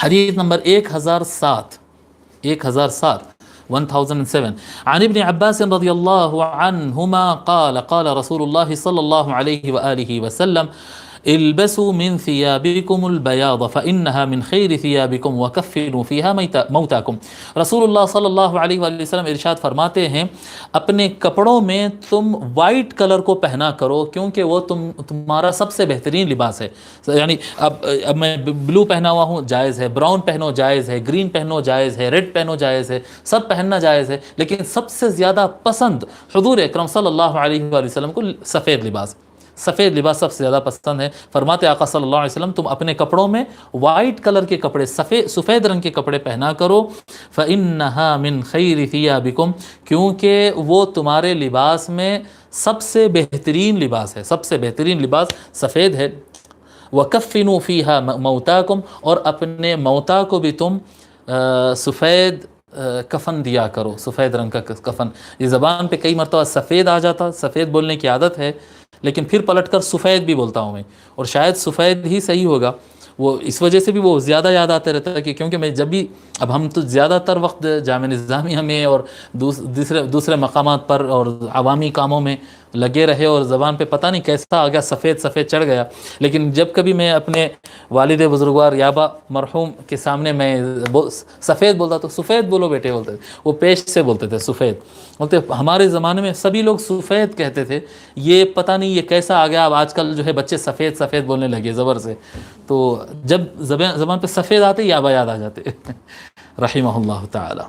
حدیث نمبر 1007 1007 عن ابن عباس رضی اللہ عنہما قال قال رسول اللہ صلی اللہ علیہ وآلہ وسلم البسوا من ثيابكم البياض فإنها من خير ثيابكم وكفنوا فيها موتاكم. رسول اللہ صلی اللہ علیہ وآلہ وسلم ارشاد فرماتے ہیں اپنے کپڑوں میں تم وائٹ کلر کو پہنا کرو کیونکہ وہ تمہارا سب سے بہترین لباس ہے. یعنی اب میں بلو پہنا ہوا ہوں جائز ہے، براؤن پہنو جائز ہے، گرین پہنو جائز ہے، ریڈ پہنو جائز ہے، سب پہننا جائز ہے، لیکن سب سے زیادہ پسند حضور اکرم صلی اللہ علیہ وآلہ وسلم کو سفید لباس سب سے زیادہ پسند ہے. فرماتے آقا صلی اللہ علیہ وسلم تم اپنے کپڑوں میں وائٹ کلر کے کپڑے، سفید رنگ کے کپڑے پہنا کرو. فَإِنَّهَا مِنْ خَيْرِ ثِيَابِكُمْ، کیونکہ وہ تمہارے لباس میں سب سے بہترین لباس ہے، سب سے بہترین لباس سفید ہے. وَكَفِّنُوا فِيهَا مَوْتَاكُمْ، اور اپنے موتا کو بھی تم سفید کفن دیا کرو، سفید رنگ کا کفن. یہ زبان پہ کئی مرتبہ سفید آ جاتا، سفید بولنے کی عادت ہے، لیکن پھر پلٹ کر سفید بھی بولتا ہوں میں، اور شاید سفید ہی صحیح ہوگا. وہ اس وجہ سے بھی وہ زیادہ یاد آتے رہتا ہے کہ کیونکہ میں جب بھی، اب ہم تو زیادہ تر وقت جامعہ نظامیہ میں اور دوسرے مقامات پر اور عوامی کاموں میں لگے رہے، اور زبان پہ پتہ نہیں کیسا آ گیا، سفید چڑھ گیا. لیکن جب کبھی میں اپنے والد بزرگوار یابا مرحوم کے سامنے میں سفید بولتا تو سفید بولو بیٹے بولتے تھے، وہ پیش سے بولتے تھے سفید بولتے. ہمارے زمانے میں سبھی لوگ سفید کہتے تھے، یہ پتہ نہیں یہ کیسا آ گیا. اب آج کل جو ہے بچے سفید بولنے لگے زبر سے، تو جب زبان پہ سفید آتے یابا یاد آ جاتے رحمہ اللہ تعالی.